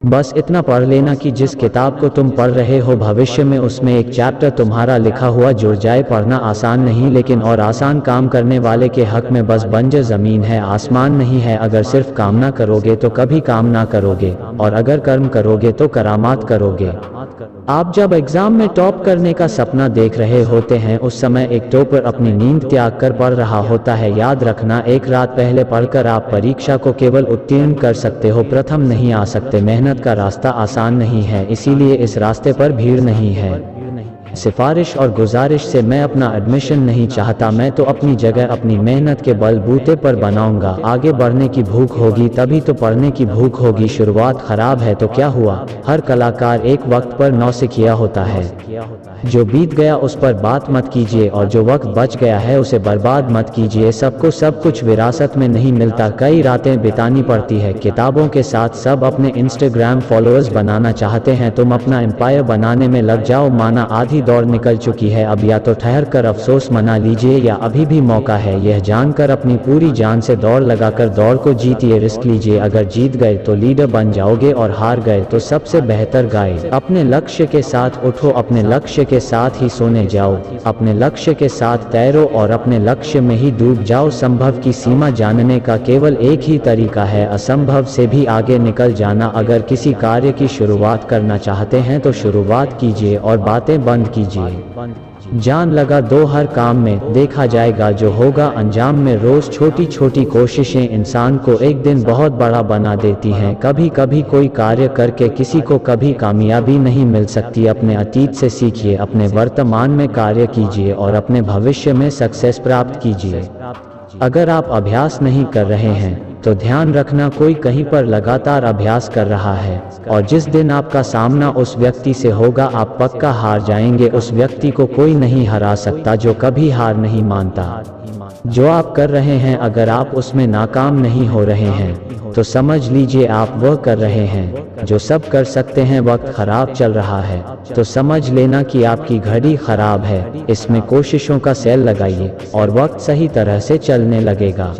बस इतना पढ़ लेना कि जिस किताब को तुम पढ़ रहे हो भविष्य में उसमें एक चैप्टर तुम्हारा लिखा हुआ जुड़ जाए। पढ़ना आसान नहीं, लेकिन और आसान काम करने वाले के हक में बस बंजर ज़मीन है, आसमान नहीं है। अगर सिर्फ कामना करोगे तो कभी काम ना करोगे, और अगर कर्म करोगे तो करामात करोगे। आप जब एग्जाम में टॉप करने का सपना देख रहे होते हैं उस समय एक टॉपर अपनी नींद त्याग कर पढ़ रहा होता है। याद रखना, एक रात पहले पढ़कर आप परीक्षा को केवल उत्तीर्ण कर सकते हो, प्रथम नहीं आ सकते। मेहनत का रास्ता आसान नहीं है, इसीलिए इस रास्ते पर भीड़ नहीं है। सिफारिश और गुजारिश से मैं अपना एडमिशन नहीं चाहता, मैं तो अपनी जगह अपनी मेहनत के बलबूते पर बनाऊंगा। आगे बढ़ने की भूख होगी तभी तो पढ़ने की भूख होगी। शुरुआत खराब है तो क्या हुआ, हर कलाकार एक वक्त पर नौसिखिया होता है। जो बीत गया उस पर बात मत कीजिए, और जो वक्त बच गया है उसे बर्बाद मत कीजिए। सबको सब कुछ विरासत में नहीं मिलता, कई रातें बितानी पड़ती है किताबों के साथ। सब अपने इंस्टाग्राम फॉलोअर्स बनाना चाहते हैं, तुम अपना एम्पायर बनाने में लग जाओ। माना आधी दौड़ निकल चुकी है, अब या तो ठहर कर अफसोस मना लीजिए या अभी भी मौका है। यह जानकर अपनी पूरी जान से दौड़ लगाकर दौड़ को जीतिए, रिस्क लीजिए। अगर जीत गए तो लीडर बन जाओगे और हार गए तो सबसे बेहतर गाइड। अपने लक्ष्य के साथ उठो, अपने लक्ष्य के साथ ही सोने जाओ, अपने लक्ष्य के साथ तैरो और अपने लक्ष्य में ही डूब जाओ। संभव की सीमा जानने का केवल एक ही तरीका है, असंभव से भी आगे निकल जाना। अगर किसी कार्य की शुरुआत करना चाहते हैं तो शुरुआत कीजिए और बातें बंद कीजिए। जान लगा दो हर काम में, देखा जाएगा जो होगा अंजाम में। रोज छोटी छोटी कोशिशें इंसान को एक दिन बहुत बड़ा बना देती हैं। कभी कभी कोई कार्य करके किसी को कभी कामयाबी नहीं मिल सकती। अपने अतीत से सीखिए, अपने वर्तमान में कार्य कीजिए और अपने भविष्य में सक्सेस प्राप्त कीजिए। अगर आप अभ्यास नहीं कर रहे हैं तो ध्यान रखना कोई कहीं पर लगातार अभ्यास कर रहा है, और जिस दिन आपका सामना उस व्यक्ति से होगा आप पक्का हार जाएंगे। उस व्यक्ति को कोई नहीं हरा सकता जो कभी हार नहीं मानता। जो आप कर रहे हैं अगर आप उसमें नाकाम नहीं हो रहे हैं तो समझ लीजिए आप वह कर रहे हैं जो सब कर सकते हैं। वक्त खराब चल रहा है तो समझ लेना कि आपकी घड़ी खराब है। इसमें कोशिशों का सेल लगाइए और वक्त सही तरह से चलने लगेगा।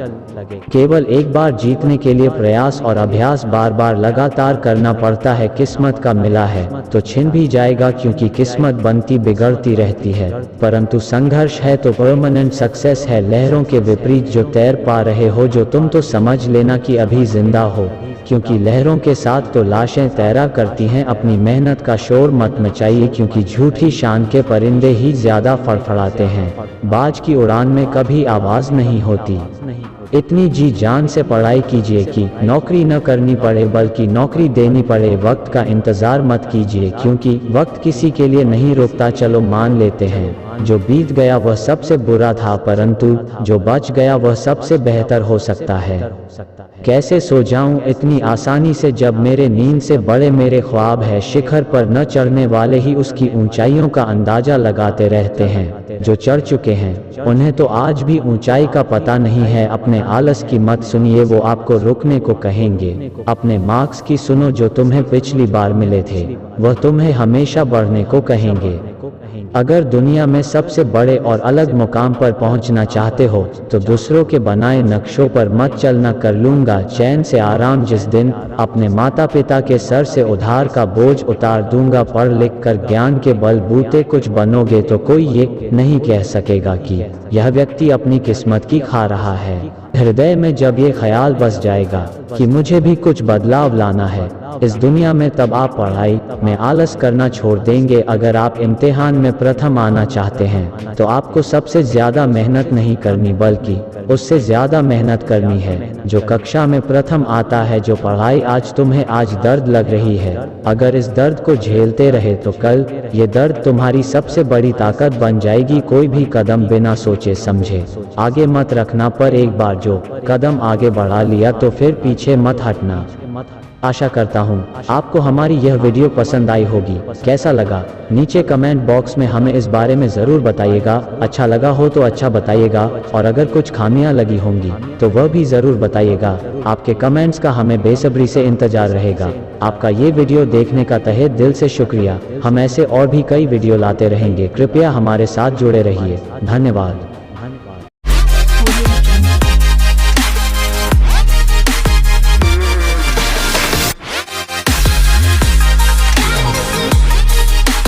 केवल एक बार जीतने के लिए प्रयास और अभ्यास बार बार लगातार करना पड़ता है। किस्मत का मिला है तो छिन भी जाएगा, क्योंकि किस्मत बनती बिगड़ती रहती है, परंतु संघर्ष है तो परमानेंट सक्सेस है। लहरों के विपरीत जो तैर पा रहे हो जो तुम, तो समझ लेना कि अभी जिंदा हो, क्योंकि लहरों के साथ तो लाशें तैरा करती हैं। अपनी मेहनत का शोर मत मचाइए, क्योंकि झूठी शान के परिंदे ही ज्यादा फड़फड़ाते हैं। बाज की उड़ान में कभी आवाज नहीं होती। इतनी जी जान से पढ़ाई कीजिए कि नौकरी न करनी पड़े बल्कि नौकरी देनी पड़े। वक्त का इंतजार मत कीजिए, क्योंकि वक्त किसी के लिए नहीं रुकता। चलो मान लेते हैं जो बीत गया वह सबसे बुरा था, परंतु जो बच गया वह सबसे बेहतर हो सकता है। कैसे सो जाऊं इतनी आसानी से जब मेरे नींद से बड़े मेरे ख्वाब है। शिखर पर न चढ़ने वाले ही उसकी ऊंचाइयों का अंदाजा लगाते रहते हैं। जो चढ़ चुके हैं उन्हें तो आज भी ऊंचाई का पता नहीं है। अपने आलस की मत सुनिए, वो आपको रुकने को कहेंगे। अपने मार्क्स की सुनो, जो तुम्हें पिछली बार मिले थे वह तुम्हें हमेशा बढ़ने को कहेंगे। अगर दुनिया में सबसे बड़े और अलग मुकाम पर पहुंचना चाहते हो तो दूसरों के बनाए नक्शों पर मत चलना। कर लूंगा चैन से आराम जिस दिन अपने माता पिता के सर से उधार का बोझ उतार दूंगा। पढ़ लिख कर ज्ञान के बलबूते कुछ बनोगे तो कोई ये नहीं कह सकेगा कि यह व्यक्ति अपनी किस्मत की खा रहा है। हृदय में जब ये ख्याल बस जाएगा कि मुझे भी कुछ बदलाव लाना है इस दुनिया में, तब आप पढ़ाई में आलस करना छोड़ देंगे। अगर आप इम्तिहान में प्रथम आना चाहते हैं तो आपको सबसे ज्यादा मेहनत नहीं करनी बल्कि उससे ज्यादा मेहनत करनी है। जो कक्षा में प्रथम आता है, जो पढ़ाई आज तुम्हें आज दर्द लग रही है, अगर इस दर्द को झेलते रहे तो कल ये दर्द तुम्हारी सबसे बड़ी ताकत बन जाएगी। कोई भी कदम बिना सोचे समझे आगे मत रखना, पर एक बार जो कदम आगे बढ़ा लिया तो फिर पीछे मत हटना। आशा करता हूँ आपको हमारी यह वीडियो पसंद आई होगी। कैसा लगा नीचे कमेंट बॉक्स में हमें इस बारे में ज़रूर बताइएगा। अच्छा लगा हो तो अच्छा बताइएगा, और अगर कुछ खामियां लगी होंगी तो वह भी ज़रूर बताइएगा। आपके कमेंट्स का हमें बेसब्री से इंतजार रहेगा। आपका ये वीडियो देखने का तहे दिल से शुक्रिया। हम ऐसे और भी कई वीडियो लाते रहेंगे, कृपया हमारे साथ जुड़े रहिए। धन्यवाद।